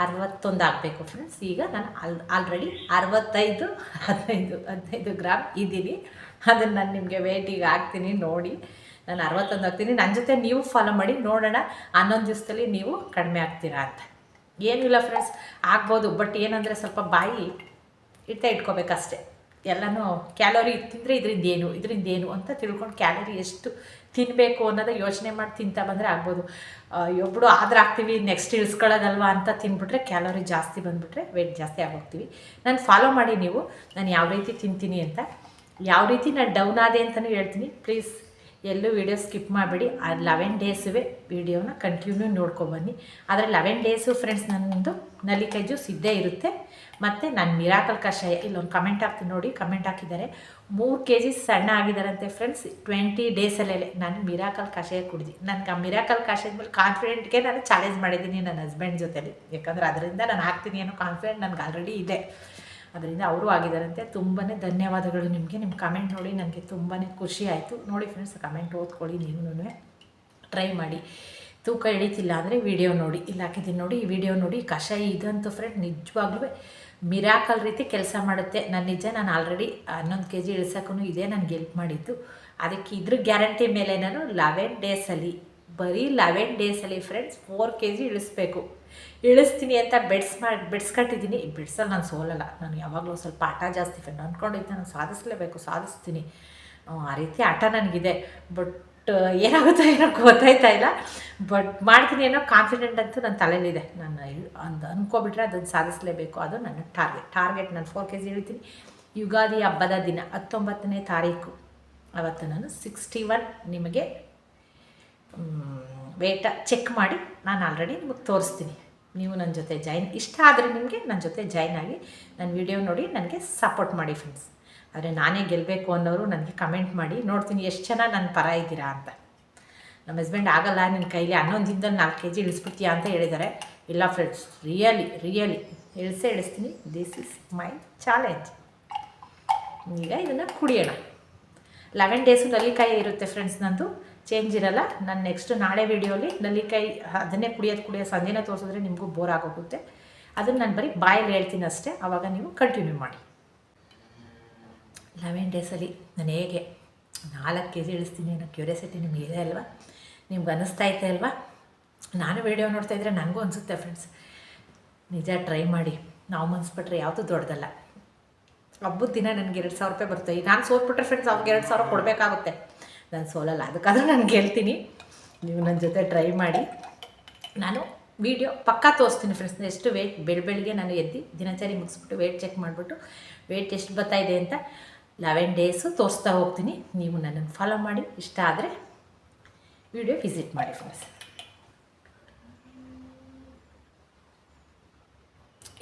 61 ಆಗಬೇಕು ಫ್ರೆಂಡ್ಸ್. ಈಗ ನಾನು ಆಲ್ರೆಡಿ 15 ಗ್ರಾಮ್ ಇದ್ದೀನಿ. ಅದನ್ನು ನಾನು ನಿಮಗೆ ವೇಟಿಗೆ ಹಾಕ್ತೀನಿ ನೋಡಿ. ನಾನು 61 ಆಗ್ತೀನಿ. ನನ್ನ ಜೊತೆ ನೀವು ಫಾಲೋ ಮಾಡಿ ನೋಡೋಣ 11 ದಿವಸದಲ್ಲಿ ನೀವು ಕಡಿಮೆ ಆಗ್ತೀರಾ ಅಂತ. ಏನೂ ಇಲ್ಲ ಫ್ರೆಂಡ್ಸ್, ಆಗ್ಬೋದು. ಬಟ್ ಏನಂದರೆ ಸ್ವಲ್ಪ ಬಾಯಿ ಇಟ್ಕೋಬೇಕಷ್ಟೆ. ಎಲ್ಲನೂ ಕ್ಯಾಲೋರಿ ತಿಂದರೆ ಇದರಿಂದೇನು ಅಂತ ತಿಳ್ಕೊಂಡು ಕ್ಯಾಲೋರಿ ಎಷ್ಟು ತಿನ್ನಬೇಕು ಅನ್ನೋದು ಯೋಚನೆ ಮಾಡಿ ತಿಂತಾ ಬಂದರೆ ಆಗ್ಬೋದು. ಒಬ್ಬಳು ಆದ್ರೆ ಆಗ್ತೀವಿ, ನೆಕ್ಸ್ಟ್ ಇಳಿಸ್ಕೊಳ್ಳೋದಲ್ವ ಅಂತ ತಿಂದ್ಬಿಟ್ರೆ ಕ್ಯಾಲೋರಿ ಜಾಸ್ತಿ ಬಂದುಬಿಟ್ರೆ ವೆಯ್ಟ್ ಜಾಸ್ತಿ ಆಗೋಗ್ತೀವಿ. ನಾನು ಫಾಲೋ ಮಾಡಿ ನೀವು ನಾನು ಯಾವ ರೀತಿ ತಿಂತೀನಿ ಅಂತ, ಯಾವ ರೀತಿ ನಾನು ಡೌನ್ ಆದೆ ಅಂತಲೂ ಹೇಳ್ತೀನಿ. ಪ್ಲೀಸ್ ಎಲ್ಲೂ ವೀಡಿಯೋ ಸ್ಕಿಪ್ ಮಾಡಬೇಡಿ. ಆ 11 ಡೇಸುವೆ ವೀಡಿಯೋನ ಕಂಟಿನ್ಯೂ ನೋಡ್ಕೊಬನ್ನಿ. ಆದರೆ 11 ಡೇಸು ಫ್ರೆಂಡ್ಸ್ ನನ್ನದು ನಲ್ಲಿಕಾಯಿ ಜ್ಯೂಸ್ ಇದ್ದೇ ಇರುತ್ತೆ. ಮತ್ತು ನಾನು ಮಿರಾಕಲ್ ಕಷಾಯ, ಇಲ್ಲೊಂದು ಕಮೆಂಟ್ ಹಾಕ್ತೀನಿ ನೋಡಿ, ಕಮೆಂಟ್ ಹಾಕಿದ್ದಾರೆ 3 kg ಸಣ್ಣ ಆಗಿದ್ದಾರಂತೆ ಫ್ರೆಂಡ್ಸ್ 20 ಡೇಸಲ್ಲೇ. ನಾನು ಮಿರಾಕಲ್ ಕಷಾಯ ಕುಡಿದು ನನಗೆ ಆ ಮಿರಾಕಲ್ ಕಷಾಯದ ಮೇಲೆ ಕಾನ್ಫಿಡೆಂಟ್ಗೆ ನಾನು ಚಾಲೆಂಜ್ ಮಾಡಿದ್ದೀನಿ ನನ್ನ ಹಸ್ಬೆಂಡ್ ಜೊತೆಲಿ. ಯಾಕಂದರೆ ಅದರಿಂದ ನಾನು ಹಾಕ್ತೀನಿ ಅನ್ನೋ ಕಾನ್ಫಿಡೆಂಟ್ ನನಗೆ ಆಲ್ರೆಡಿ ಇದೆ. ಅದರಿಂದ ಅವರು ಆಗಿದ್ದಾರಂತೆ. ತುಂಬಾ ಧನ್ಯವಾದಗಳು ನಿಮಗೆ. ನಿಮ್ಮ ಕಮೆಂಟ್ ನೋಡಿ ನನಗೆ ತುಂಬಾ ಖುಷಿ ಆಯಿತು. ನೋಡಿ ಫ್ರೆಂಡ್ಸ್, ಕಮೆಂಟ್ ಓದ್ಕೊಳ್ಳಿ, ನೀವು ಟ್ರೈ ಮಾಡಿ. ತೂಕ ಇಳಿತಿಲ್ಲ ಅಂದರೆ ವಿಡಿಯೋ ನೋಡಿ, ಇಲ್ಲಿ ಹಾಕಿದ್ದೀನಿ ನೋಡಿ, ಈ ವಿಡಿಯೋ ನೋಡಿ. ಕಷಾಯ ಇದಂತೂ ಫ್ರೆಂಡ್ ನಿಜವಾಗ್ಲೂ ಮಿರಾಕಲ್ ರೀತಿ ಕೆಲಸ ಮಾಡುತ್ತೆ. ನಾನು ಆಲ್ರೆಡಿ 11 kg ಇಳಿಸೋಕ್ಕೂ ಇದೇ ನನಗೆ ಹೆಲ್ಪ್ ಮಾಡಿತ್ತು. ಅದಕ್ಕೆ ಇದ್ರ ಗ್ಯಾರಂಟಿ ಮೇಲೆ ನಾನು 11 ಡೇಸಲ್ಲಿ, ಬರೀ 11 ಡೇಸಲ್ಲಿ ಫ್ರೆಂಡ್ಸ್ 4 kg ಇಳಿಸ್ತೀನಿ ಅಂತ ಬೆಡ್ಸ್ಕಟ್ಟಿದ್ದೀನಿ. ಈ ಬೆಡ್ಸಲ್ಲಿ ನಾನು ಸೋಲಲ್ಲ. ನಾನು ಯಾವಾಗಲೂ ಸ್ವಲ್ಪ ಆಟ ಜಾಸ್ತಿ ಫ್ರೆಂಡ್ ಅಂದ್ಕೊಂಡಿದ್ದೆ, ನಾನು ಸಾಧಿಸ್ತೀನಿ. ಆ ರೀತಿ ಆಟ ನನಗಿದೆ. ಬಟ್ ಏನಾಗುತ್ತೋ ಏನೋ ಗೊತ್ತಾಯ್ತಾ ಇಲ್ಲ. ಬಟ್ ಮಾಡ್ತೀನಿ ಅನ್ನೋ ಕಾನ್ಫಿಡೆಂಟ್ ಅಂತೂ ನನ್ನ ತಲೆಯಲ್ಲಿದೆ. ನಾನು ಅಂದ್ಕೊಬಿಟ್ರೆ ಅದನ್ನು ಸಾಧಿಸಲೇಬೇಕು. ಅದು ನನ್ನ ಟಾರ್ಗೆಟ್. ನಾನು 4 kg ಇಳಿತೀನಿ. ಯುಗಾದಿ ಹಬ್ಬದ ದಿನ 19ನೇ ತಾರೀಕು ಅವತ್ತು ನಾನು 61 ನಿಮಗೆ ವೇಟ ಚೆಕ್ ಮಾಡಿ ನಾನು ಆಲ್ರೆಡಿ ನಿಮಗೆ ತೋರಿಸ್ತೀನಿ. ನೀವು ನನ್ನ ಜೊತೆ ಇಷ್ಟ ಆದರೆ ನಿಮಗೆ ನನ್ನ ಜೊತೆ ಜಾಯ್ನ್ ಆಗಿ ನನ್ನ ವಿಡಿಯೋ ನೋಡಿ ನನಗೆ ಸಪೋರ್ಟ್ ಮಾಡಿ ಫ್ರೆಂಡ್ಸ್. ಆದರೆ ನಾನೇ ಗೆಲ್ಲಬೇಕು ಅನ್ನೋರು ನನಗೆ ಕಮೆಂಟ್ ಮಾಡಿ, ನೋಡ್ತೀನಿ ಎಷ್ಟು ಜನ ನನ್ನ ಪರ ಇದ್ದೀರಾ ಅಂತ. ನಮ್ಮ ಹಸ್ಬೆಂಡ್ ಆಗಲ್ಲ ನಿನ್ನ ಕೈಲಿ 11 ದಿನದಲ್ಲಿ 4 kg ಇಳಿಸ್ಬಿಡ್ತೀಯಾ ಅಂತ ಹೇಳಿದ್ದಾರೆ. ಇಲ್ಲ ಫ್ರೆಂಡ್ಸ್, ರಿಯಲಿ ಇಳಿಸ್ತೀನಿ. This is my challenge. ಈಗ ಇದನ್ನು ಕುಡಿಯೋಣ. 11 ಡೇಸು ನಲ್ಲಿಕಾಯಿ ಇರುತ್ತೆ ಫ್ರೆಂಡ್ಸ್, ನಂದು ಚೇಂಜ್ ಇರಲ್ಲ. ನಾನು ನೆಕ್ಸ್ಟ್ ನಾಳೆ ವೀಡಿಯೋಲಿ ನಲ್ಲಿಕಾಯಿ ಅದನ್ನೇ ಕುಡಿಯೋದು ಸಂಜೆನೇ ತೋರಿಸಿದ್ರೆ ನಿಮಗೂ ಬೋರ್ ಆಗೋಗುತ್ತೆ. ಅದನ್ನು ನಾನು ಬರೀ ಬಾಯಲ್ಲಿ ಹೇಳ್ತೀನಿ ಅಷ್ಟೇ. ಆವಾಗ ನೀವು ಕಂಟಿನ್ಯೂ ಮಾಡಿ. 11 ಡೇಸಲ್ಲಿ ನಾನು ಹೇಗೆ 4 kg ಇಳಿಸ್ತೀನಿ ಅನ್ನೋ ಕ್ಯೂರಿಯಾಸಿಟಿ ನಿಮಗೆ ಇದೆ ಅಲ್ವಾ? ನಿಮ್ಗೆ ಅನ್ನಿಸ್ತಾ ಐತೆ ಅಲ್ವಾ? ನಾನು ವೀಡಿಯೋ ನೋಡ್ತಾಯಿದ್ರೆ ನನಗೂ ಅನಿಸುತ್ತೆ ಫ್ರೆಂಡ್ಸ್. ನಿಜ ಟ್ರೈ ಮಾಡಿ. ನಾವು ಮನ್ಸ್ಬಿಟ್ರೆ ಯಾವುದು ದೊಡ್ಡದಲ್ಲ. ಹಬ್ಬದ ದಿನ ನನಗೆ 2,000 ರೂಪಾಯಿ ಬರುತ್ತೆ. ಈಗ ನಾನು ಸೋತ್ಬಿಟ್ರೆ ಫ್ರೆಂಡ್ಸ್ ಅವ್ರಿಗೆ 2,000 ಕೊಡಬೇಕಾಗುತ್ತೆ. ನಾನು ಸೋಲಲ್ಲ, ಅದಕ್ಕಾದ್ರೂ ನಾನು ಗೆಲ್ತೀನಿ. ನೀವು ನನ್ನ ಜೊತೆ ಟ್ರೈ ಮಾಡಿ. ನಾನು ವೀಡಿಯೋ ಪಕ್ಕಾ ತೋರಿಸ್ತೀನಿ ಫ್ರೆಂಡ್ಸ್. ಎಷ್ಟು ವೇಟ್ ಬೆಳಗ್ಗೆ ನಾನು ಎದ್ದು ದಿನಚರಿ ಮುಗಿಸ್ಬಿಟ್ಟು ವೇಟ್ ಚೆಕ್ ಮಾಡಿಬಿಟ್ಟು ವೇಟ್ ಎಷ್ಟು ಬರ್ತಾಯಿದೆ ಅಂತ 11 ಡೇಸು ತೋರಿಸ್ತಾ ಹೋಗ್ತೀನಿ. ನೀವು ನನ್ನನ್ನು ಫಾಲೋ ಮಾಡಿ. ಇಷ್ಟ ಆದರೆ ವಿಡಿಯೋ ವಿಸಿಟ್ ಮಾಡಿ ಫ್ರೆಂಡ್ಸ್.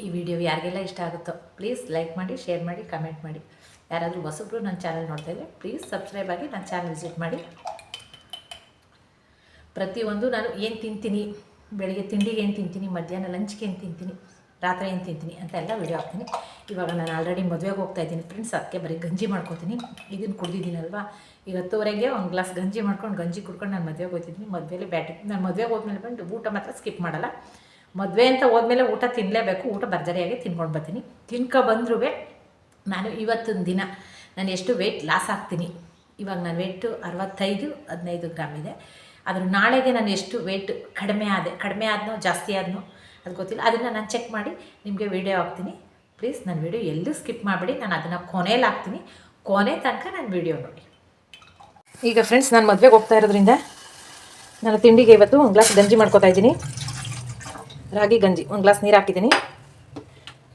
ಈ ವಿಡಿಯೋ ಯಾರಿಗೆಲ್ಲ ಇಷ್ಟ ಆಗುತ್ತೋ ಪ್ಲೀಸ್ ಲೈಕ್ ಮಾಡಿ, ಶೇರ್ ಮಾಡಿ, ಕಮೆಂಟ್ ಮಾಡಿ. ಯಾರಾದರೂ ಹೊಸಬ್ರು ನನ್ನ ಚಾನಲ್ ನೋಡ್ತಾ ಇದ್ದರೆ ಪ್ಲೀಸ್ ಸಬ್ಸ್ಕ್ರೈಬ್ ಆಗಿ ನನ್ನ ಚಾನಲ್ ವಿಸಿಟ್ ಮಾಡಿ. ಪ್ರತಿಯೊಂದು ನಾನು ಏನು ತಿಂತೀನಿ, ಬೆಳಗ್ಗೆ ತಿಂಡಿಗೆ ಏನು ತಿಂತೀನಿ, ಮಧ್ಯಾಹ್ನ ಲಂಚ್ಗೆ ಏನು ತಿಂತೀನಿ, ರಾತ್ರಿ ಏನು ತಿಂತೀನಿ ಅಂತ ಎಲ್ಲ ವೀಡಿಯೋ ಹಾಕ್ತೀನಿ. ಇವಾಗ ನಾನು ಆಲ್ರೆಡಿ ಮದುವೆಗೆ ಹೋಗ್ತಾಯಿದ್ದೀನಿ ಫ್ರೆಂಡ್ಸ್. ಅದಕ್ಕೆ ಬರೀ ಗಂಜಿ ಮಾಡ್ಕೊತೀನಿ. ಇದನ್ನು ಕುಡ್ದಿದ್ದೀನಲ್ವಾ, ಈಗ 10:30ಗೆ ಒಂದು ಗ್ಲಾಸ್ ಗಂಜಿ ಕುಡ್ಕೊಂಡು ನಾನು ಮದುವೆಗೆ ಹೋಗ್ತಿದ್ದೀನಿ. ಮದುವೆಯಲ್ಲಿ ನಾನು ಮದುವೆಗೆ ಹೋದ್ಮೇಲೆ ಬಂದು ಊಟ ಮಾತ್ರ ಸ್ಕಿಪ್ ಮಾಡಲ್ಲ. ಮದುವೆ ಅಂತ ಹೋದ್ಮೇಲೆ ಊಟ ತಿನ್ನಲೇಬೇಕು. ಊಟ ಭರ್ಜರಿಯಾಗಿ ತಿನ್ಕೊಂಡು ಬರ್ತೀನಿ. ಬಂದರೂ ನಾನು ಇವತ್ತಿನ ದಿನ ನಾನು ಎಷ್ಟು ವೆಯ್ಟ್ ಲಾಸ್ ಆಗ್ತೀನಿ. ಇವಾಗ ನಾನು ವೆಯ್ಟು 65 ಗ್ರಾಮ್ ಇದೆ. ಅದ್ರ ನಾಳೆಗೆ ನಾನು ಎಷ್ಟು ವೆಯ್ಟ್ ಕಡಿಮೆ ಆದನೋ ಜಾಸ್ತಿ ಆದನೋ ಅದು ಗೊತ್ತಿಲ್ಲ. ಅದನ್ನು ನಾನು ಚೆಕ್ ಮಾಡಿ ನಿಮಗೆ ವೀಡಿಯೋ ಹಾಕ್ತೀನಿ. ಪ್ಲೀಸ್ ನನ್ನ ವೀಡಿಯೋ ಎಲ್ಲೂ ಸ್ಕಿಪ್ ಮಾಡಿಬಿಡಿ. ನಾನು ಅದನ್ನು ಕೊನೆಯಲ್ಲಿ ಹಾಕ್ತೀನಿ. ಕೊನೆ ತನಕ ನಾನು ವೀಡಿಯೋ ನೋಡಿ. ಈಗ ಫ್ರೆಂಡ್ಸ್, ನಾನು ಮದುವೆಗೆ ಹೋಗ್ತಾ ಇರೋದ್ರಿಂದ ನಾನು ತಿಂಡಿಗೆ ಇವತ್ತು ಒಂದು ಗ್ಲಾಸ್ ಗಂಜಿ ಮಾಡ್ಕೊತಾ ಇದ್ದೀನಿ. ರಾಗಿ ಗಂಜಿ. ಒಂದು ಗ್ಲಾಸ್ ನೀರು ಹಾಕಿದ್ದೀನಿ.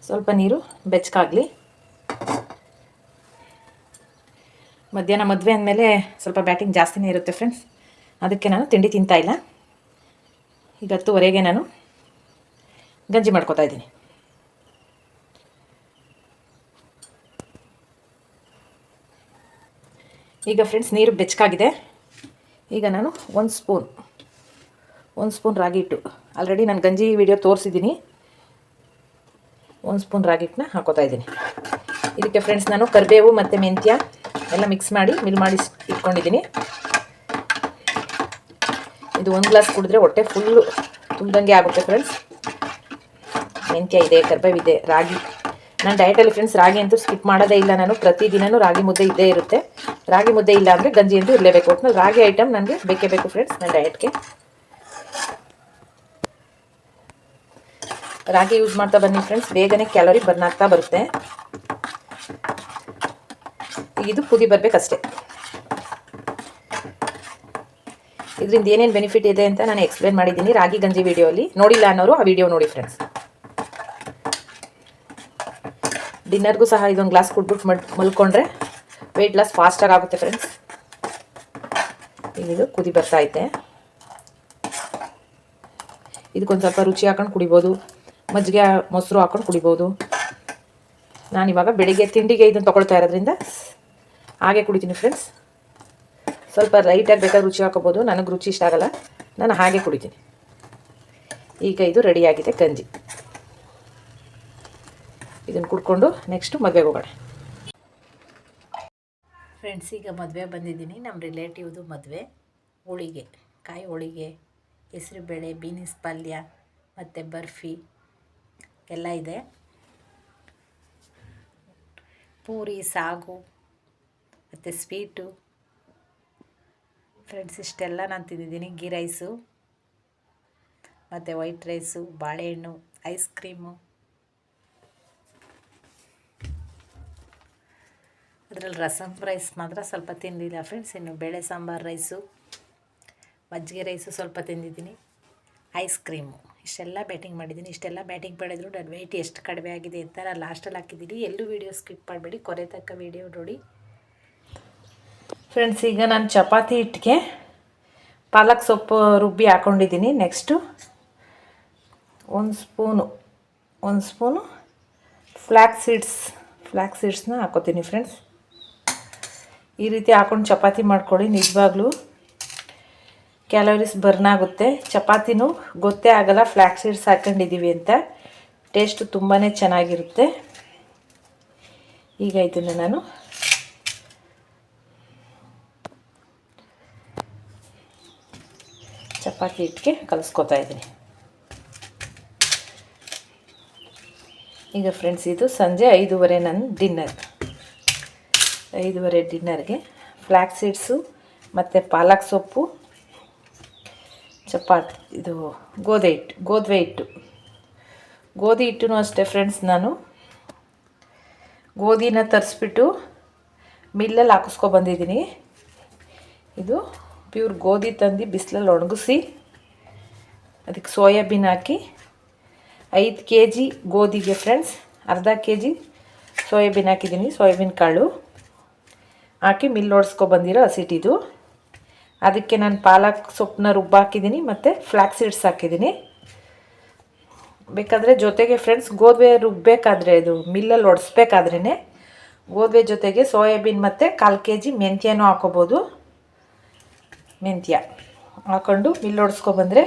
ಸ್ವಲ್ಪ ನೀರು ಬೆಚ್ಚಗಾಗಲಿ. ಮಧ್ಯಾಹ್ನ ಮದುವೆ ಅಂದಮೇಲೆ ಸ್ವಲ್ಪ ಬ್ಯಾಟಿಂಗ್ ಜಾಸ್ತಿನೇ ಇರುತ್ತೆ ಫ್ರೆಂಡ್ಸ್. ಅದಕ್ಕೆ ನಾನು ತಿಂಡಿ ತಿಂತಾಯಿಲ್ಲ. ಈಗ 10:30ಗೆ ನಾನು ಗಂಜಿ ಮಾಡ್ಕೊತಾ ಇದ್ದೀನಿ. ಈಗ ಫ್ರೆಂಡ್ಸ್ ನೀರು ಬೆಚ್ಚಗಾಗಿದೆ. ಈಗ ನಾನು ಒಂದು ಸ್ಪೂನ್ ರಾಗಿ ಹಿಟ್ಟು, ಆಲ್ರೆಡಿ ನಾನು ಗಂಜಿ ವಿಡಿಯೋ ತೋರಿಸಿದ್ದೀನಿ. 1 ಸ್ಪೂನ್ ರಾಗಿ ಹಿಟ್ಟನ್ನ ಹಾಕೋತಾ ಇದ್ದೀನಿ. ಇದಕ್ಕೆ ಫ್ರೆಂಡ್ಸ್ ನಾನು ಕರಿಬೇವು ಮತ್ತು ಮೆಂತ್ಯ ಎಲ್ಲ ಮಿಕ್ಸ್ ಮಾಡಿ ಮಿಲ್ ಮಾಡಿ ಇಟ್ಕೊಂಡಿದ್ದೀನಿ. ಇದು 1 ಗ್ಲಾಸ್ ಕುಡಿದ್ರೆ ಹೊಟ್ಟೆ ಫುಲ್ಲು ತುಂಬ್ದಂಗೆ ಆಗುತ್ತೆ ಫ್ರೆಂಡ್ಸ್. ಮೆಂತ್ಯ ಇದೆ, ಕರ್ಬೇವಿದೆ, ರಾಗಿ. ನಾನು ಡಯಟಲ್ಲಿ ಫ್ರೆಂಡ್ಸ್ ರಾಗಿ ಅಂತೂ ಸ್ಕಿಪ್ ಮಾಡೋದೇ ಇಲ್ಲ. ನಾನು ಪ್ರತಿದಿನವೂ ರಾಗಿ ಮುದ್ದೆ ಇದ್ದೇ ಇರುತ್ತೆ. ರಾಗಿ ಮುದ್ದೆ ಇಲ್ಲ ಅಂದರೆ ಗಂಜಿ ಅಂತೂ ಇರಲೇಬೇಕು. ಒಟ್ಟಿನಲ್ಲಿ ರಾಗಿ ಐಟಮ್ ನನಗೆ ಬೇಕೇ ಬೇಕು ಫ್ರೆಂಡ್ಸ್ ನನ್ನ ಡಯಟ್ಗೆ. ರಾಗಿ ಯೂಸ್ ಮಾಡ್ತಾ ಬನ್ನಿ ಫ್ರೆಂಡ್ಸ್, ಬೇಗನೆ ಕ್ಯಾಲೋರಿ ಬರ್ನ್ ಆಗ್ತಾ ಬರುತ್ತೆ. ಇದು ಕುದಿ ಬರಬೇಕಷ್ಟೆ. ಇದರಿಂದ ಏನೇನು ಬೆನಿಫಿಟ್ ಇದೆ ಅಂತ ನಾನು ಎಕ್ಸ್ಪ್ಲೇನ್ ಮಾಡಿದ್ದೀನಿ ರಾಗಿ ಗಂಜಿ ವಿಡಿಯೋಲಿ. ನೋಡಿಲ್ಲ ಅನ್ನೋರು ಆ ವಿಡಿಯೋ ನೋಡಿ ಫ್ರೆಂಡ್ಸ್. ಡಿನ್ನರ್ಗೂ ಸಹ ಇದೊಂದು ಗ್ಲಾಸ್ ಕುಡ್ಬಿಟ್ಟು ಮಲ್ಕೊಂಡ್ರೆ ವೆಯ್ಟ್ ಲಾಸ್ ಫಾಸ್ಟಾಗಿ ಆಗುತ್ತೆ ಫ್ರೆಂಡ್ಸ್. ಇದು ಕುದಿ ಬರ್ತಾ ಐತೆ. ಇದಕ್ಕೊಂದು ಸ್ವಲ್ಪ ರುಚಿ ಹಾಕೊಂಡು ಕುಡಿಬೋದು, ಮಜ್ಜಿಗೆ ಮೊಸರು ಹಾಕೊಂಡು ಕುಡಿಬೋದು. ನಾನಿವಾಗ ಬೆಳಿಗ್ಗೆ ತಿಂಡಿಗೆ ಇದನ್ನು ತೊಗೊಳ್ತಾ ಇರೋದ್ರಿಂದ ಹಾಗೆ ಕುಡಿತೀನಿ ಫ್ರೆಂಡ್ಸ್. ಸ್ವಲ್ಪ ಲೈಟಾಗಿ ಬೇಕಾದ್ರೆ ರುಚಿ ಹಾಕೋಬೋದು, ನನಗೆ ರುಚಿ ಇಷ್ಟ ಆಗಲ್ಲ, ನಾನು ಹಾಗೆ ಕುಡಿತೀನಿ. ಈಗ ಇದು ರೆಡಿಯಾಗಿದೆ ಗಂಜಿ. ಇದನ್ನು ಕುಡ್ಕೊಂಡು ನೆಕ್ಸ್ಟು ಮದುವೆಗೆ ಹೋಗೋಣ ಫ್ರೆಂಡ್ಸ್. ಈಗ ಮದುವೆ ಬಂದಿದ್ದೀನಿ, ನಮ್ಮ ರಿಲೇಟಿವ್ದು ಮದುವೆ. ಹೋಳಿಗೆ, ಕಾಯಿ ಹೋಳಿಗೆ, ಹೆಸರುಬೇಳೆ, ಬೀನ್ಸ್ ಪಲ್ಯ ಮತ್ತು ಬರ್ಫಿ ಎಲ್ಲ ಇದೆ. ಪೂರಿ, ಸಾಗು ಮತ್ತು ಸ್ವೀಟು ಫ್ರೆಂಡ್ಸ್. ಇಷ್ಟೆಲ್ಲ ನಾನು ತಿಂದಿದ್ದೀನಿ. ಗೀ ರೈಸು ಮತ್ತು ವೈಟ್ ರೈಸು, ಬಾಳೆಹಣ್ಣು, ಐಸ್ ಕ್ರೀಮು. ಅದರಲ್ಲಿ ರಸಮ್ ರೈಸ್ ಮಾತ್ರ ಸ್ವಲ್ಪ ತಿನ್ನಲಿಲ್ಲ ಫ್ರೆಂಡ್ಸ್. ಇನ್ನು ಬೇಳೆ ಸಾಂಬಾರು ರೈಸು, ಮಜ್ಜಿಗೆ ರೈಸು ಸ್ವಲ್ಪ ತಿಂದಿದ್ದೀನಿ. ಐಸ್ ಕ್ರೀಮು ಇಷ್ಟೆಲ್ಲ ಬ್ಯಾಟಿಂಗ್ ಮಾಡಿದ್ದೀನಿ. ಇಷ್ಟೆಲ್ಲ ಬ್ಯಾಟಿಂಗ್ ಮಾಡಿದ್ರು ನನ್ನ ವೆಯ್ಟ್ ಎಷ್ಟು ಕಡಿಮೆ ಆಗಿದೆ ಅಂತ ನಾನು ಲಾಸ್ಟಲ್ಲಿ ಹಾಕಿದ್ದೀನಿ. ಎಲ್ಲೂ ವೀಡಿಯೋ ಸ್ಕಿಪ್ ಮಾಡಬೇಡಿ, ಕೊನೆ ತಕ್ಕ ವೀಡಿಯೋ ನೋಡಿ ಫ್ರೆಂಡ್ಸ್. ಈಗ ನಾನು ಚಪಾತಿ ಹಿಟ್ಟಿಗೆ ಪಾಲಕ್ ಸೊಪ್ಪು ರುಬ್ಬಿ ಹಾಕ್ಕೊಂಡಿದ್ದೀನಿ. ನೆಕ್ಸ್ಟು ಒಂದು ಸ್ಪೂನು ಫ್ಲ್ಯಾಕ್ಸ್ ಸೀಡ್ಸ್ನ ಹಾಕೋತೀನಿ ಫ್ರೆಂಡ್ಸ್. ಈ ರೀತಿ ಹಾಕ್ಕೊಂಡು ಚಪಾತಿ ಮಾಡ್ಕೊಳ್ಳಿ. ನಿಜವಾಗ್ಲೂ ಕ್ಯಾಲೋರೀಸ್ ಬರ್ನ್ ಆಗುತ್ತೆ. ಚಪಾತಿನೂ ಗೊತ್ತೇ ಆಗಲ್ಲ ಫ್ಲ್ಯಾಕ್ಸ್ ಸೀಡ್ಸ್ ಹಾಕ್ಕೊಂಡಿದ್ದೀವಿ ಅಂತ. ಟೇಸ್ಟು ತುಂಬಾ ಚೆನ್ನಾಗಿರುತ್ತೆ. ಈಗ ಇದನ್ನು ನಾನು ಚಪಾತಿ ಹಿಟ್ಟಿಗೆ ಕಲಿಸ್ಕೊತಾ ಇದ್ದೀನಿ. ಈಗ ಫ್ರೆಂಡ್ಸ್ ಇದು ಸಂಜೆ 5:30 ನನ್ನ ಡಿನ್ನರ್. 5:30 ಡಿನ್ನರ್ಗೆ ಫ್ಲ್ಯಾಕ್ಸ್ ಸೀಡ್ಸು ಮತ್ತು ಪಾಲಕ್ ಸೊಪ್ಪು, ಚಪಾತಿ, ಇದು ಗೋಧಿ ಹಿಟ್ಟು ಅಷ್ಟೇ ಫ್ರೆಂಡ್ಸ್. ನಾನು ಗೋಧಿನ ತರಿಸ್ಬಿಟ್ಟು ಮಿಲ್ಲಲ್ಲಿ ಹಾಕಿಸ್ಕೊಬಂದಿದ್ದೀನಿ. ಇದು ಪ್ಯೂರ್ ಗೋಧಿ ತಂದು ಬಿಸಿಲಲ್ಲಿ ಒಣಗಿಸಿ ಅದಕ್ಕೆ ಸೋಯಾಬೀನ್ ಹಾಕಿ 5 kg ಗೋಧಿಗೆ ಫ್ರೆಂಡ್ಸ್ ಅರ್ಧ kg ಸೋಯಾಬೀನ್ ಹಾಕಿದ್ದೀನಿ. ಸೋಯಾಬೀನ್ ಕಾಳು ಹಾಕಿ ಮಿಲ್ ಓಡಿಸ್ಕೊಬಂದಿರೋ ಹಸಿಟ್ಟಿದು. ಅದಕ್ಕೆ ನಾನು ಪಾಲಕ್ ಸೊಪ್ಪನ್ನ ರುಬ್ಬಾಕಿದ್ದೀನಿ ಮತ್ತು ಫ್ಲ್ಯಾಕ್ಸ್ ಸೀಡ್ಸ್ ಹಾಕಿದ್ದೀನಿ. ಬೇಕಾದರೆ ಜೊತೆಗೆ ಫ್ರೆಂಡ್ಸ್ ಗೋಧಿ ರುಬ್ಬಬೇಕಾದ್ರೆ, ಇದು ಮಿಲ್ಲಲ್ಲಿ ಒಡಿಸ್ಬೇಕಾದ್ರೇ ಗೋಧಿ ಜೊತೆಗೆ ಸೋಯಾಬೀನ್ ಮತ್ತು 1/4 kg ಮೆಂತ್ಯನೂ ಹಾಕೋಬೋದು. ಮೆಂತ್ಯ ಹಾಕ್ಕೊಂಡು ಮಿಲ್ ಓಡಿಸ್ಕೊಬಂದರೆ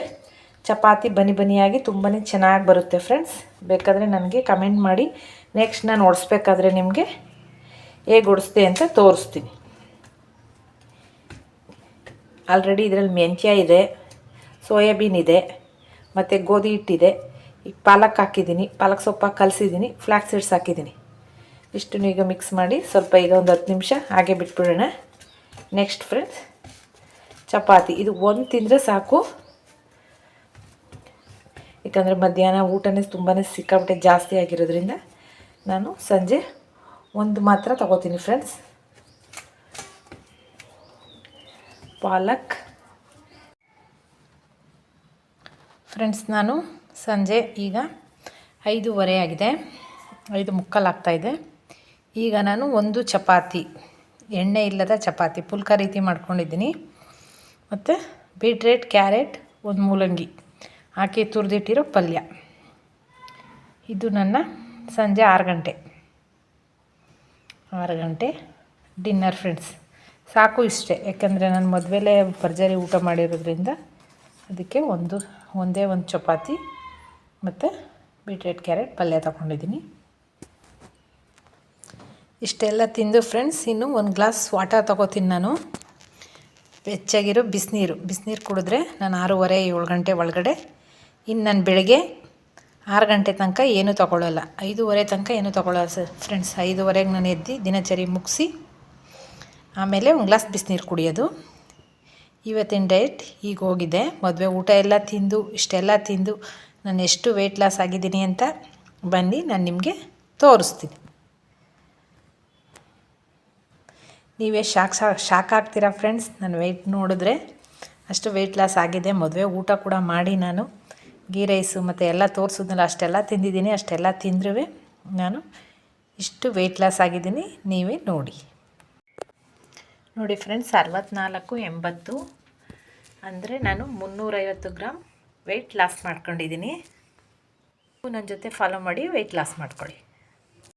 ಚಪಾತಿ ಬನಿಯಾಗಿ ತುಂಬಾ ಚೆನ್ನಾಗಿ ಬರುತ್ತೆ ಫ್ರೆಂಡ್ಸ್. ಬೇಕಾದರೆ ನನಗೆ ಕಮೆಂಟ್ ಮಾಡಿ, ನೆಕ್ಸ್ಟ್ ನಾನು ಓಡಿಸ್ಬೇಕಾದ್ರೆ ನಿಮಗೆ ಹೇಗೆ ಓಡಿಸ್ದೆ ಅಂತ ತೋರಿಸ್ತೀನಿ. ಆಲ್ರೆಡಿ ಇದರಲ್ಲಿ ಮೆಂತ್ಯ ಇದೆ, ಸೋಯಾಬೀನ್ ಇದೆ ಮತ್ತು ಗೋಧಿ ಹಿಟ್ಟಿದೆ. ಈಗ ಪಾಲಕ್ ಹಾಕಿದ್ದೀನಿ, ಪಾಲಕ್ ಸೊಪ್ಪು ಕಲಸಿದ್ದೀನಿ, ಫ್ಲ್ಯಾಕ್ಸ್ ಸೀಡ್ಸ್ ಹಾಕಿದ್ದೀನಿ. ಇಷ್ಟನ್ನು ಈಗ ಮಿಕ್ಸ್ ಮಾಡಿ ಸ್ವಲ್ಪ ಈಗ ಒಂದು 10 ನಿಮಿಷ ಹಾಗೆ ಬಿಟ್ಬಿಡೋಣ. ನೆಕ್ಸ್ಟ್ ಫ್ರೆಂಡ್ಸ್ ಚಪಾತಿ, ಇದು ಒಂದು ತಿಂದರೆ ಸಾಕು. ಯಾಕಂದರೆ ಮಧ್ಯಾಹ್ನ ಊಟನೇ ತುಂಬಾ ಸಿಕ್ಕಾಪಟ್ಟೆ ಜಾಸ್ತಿ ಆಗಿರೋದ್ರಿಂದ ನಾನು ಸಂಜೆ ಒಂದು ಮಾತ್ರ ತಗೋತೀನಿ ಫ್ರೆಂಡ್ಸ್. ಪಾಲಕ್ ಫ್ರೆಂಡ್ಸ್. ನಾನು ಸಂಜೆ ಈಗ 5:30 ಆಗಿದೆ, 5:45 ಆಗ್ತಾಯಿದೆ. ಈಗ ನಾನು ಒಂದು ಚಪಾತಿ, ಎಣ್ಣೆ ಇಲ್ಲದ ಚಪಾತಿ ಪುಲ್ಕ ರೀತಿ ಮಾಡ್ಕೊಂಡಿದ್ದೀನಿ. ಮತ್ತು ಬೀಟ್ರೇಟ್, ಕ್ಯಾರೆಟ್, ಒಂದು ಮೂಲಂಗಿ ಹಾಕಿ ತುರಿದಿಟ್ಟಿರೋ ಪಲ್ಯ. ಇದು ನನ್ನ ಸಂಜೆ 6 ಗಂಟೆ ಡಿನ್ನರ್ ಫ್ರೆಂಡ್ಸ್. ಸಾಕು ಇಷ್ಟೇ, ಯಾಕಂದರೆ ನಾನು ಮದುವೆಲೇ ಭರ್ಜರಿ ಊಟ ಮಾಡಿರೋದ್ರಿಂದ ಅದಕ್ಕೆ ಒಂದೇ ಒಂದು ಚಪಾತಿ ಮತ್ತು ಬೀಟ್ರೇಟ್ ಕ್ಯಾರೆಟ್ ಪಲ್ಯ ತಗೊಂಡಿದ್ದೀನಿ. ಇಷ್ಟೆಲ್ಲ ತಿಂದು ಫ್ರೆಂಡ್ಸ್ ಇನ್ನು 1 ಗ್ಲಾಸ್ ವಾಟರ್ ತಗೋತೀನಿ ನಾನು. ಬೆಚ್ಚಗಿರೋ ಬಿಸಿನೀರು ಕುಡಿದ್ರೆ ನಾನು 6:30 7 ಗಂಟೆ ಒಳಗಡೆ. ಇನ್ನು ನಾನು ಬೆಳಗ್ಗೆ 6 ಗಂಟೆ ತನಕ ಏನೂ ತೊಗೊಳ್ಳಲ್ಲ, 5:30 ತನಕ ಏನೂ ತೊಗೊಳ್ಳಲ್ಲ ಫ್ರೆಂಡ್ಸ್. 5:30ಗೆ ನಾನು ಎದ್ದು ದಿನಚರಿ ಮುಗಿಸಿ ಆಮೇಲೆ ಒಂದು ಗ್ಲಾಸ್ ಬಿಸಿನೀರು ಕುಡಿಯೋದು. ಇವತ್ತಿನ ಡಯಟ್ ಈಗ ಹೋಗಿದೆ. ಮದುವೆ ಊಟ ಎಲ್ಲ ತಿಂದು ಇಷ್ಟೆಲ್ಲ ತಿಂದು ನಾನು ಎಷ್ಟು ವೆಯ್ಟ್ ಲಾಸ್ ಆಗಿದ್ದೀನಿ ಅಂತ ಬನ್ನಿ ನಾನು ನಿಮಗೆ ತೋರಿಸ್ತೀನಿ. ನೀವೇ ಶಾಕ್ ಆಗ್ತೀರಾ ಫ್ರೆಂಡ್ಸ್. ನಾನು ವೆಯ್ಟ್ ನೋಡಿದ್ರೆ ಅಷ್ಟು ವೆಯ್ಟ್ ಲಾಸ್ ಆಗಿದೆ. ಮದುವೆ ಊಟ ಕೂಡ ಮಾಡಿ ನಾನು ಗೀ ರೈಸು ಮತ್ತು ಎಲ್ಲ ತೋರಿಸಿದ್ನಲ್ಲ ಅಷ್ಟೆಲ್ಲ ತಿಂದಿದ್ದೀನಿ. ಅಷ್ಟೆಲ್ಲ ತಿಂದ್ರೂ ನಾನು ಇಷ್ಟು ವೆಯ್ಟ್ ಲಾಸ್ ಆಗಿದ್ದೀನಿ. ನೀವೇ ನೋಡಿ ಫ್ರೆಂಡ್ಸ್, 64-80 ಅಂದರೆ ನಾನು 350 ಗ್ರಾಮ್ ವೆಯ್ಟ್ ಲಾಸ್ ಮಾಡ್ಕೊಂಡಿದ್ದೀನಿ. ನನ್ನ ಜೊತೆ ಫಾಲೋ ಮಾಡಿ ವೆಯ್ಟ್ ಲಾಸ್ ಮಾಡ್ಕೊಳ್ಳಿ.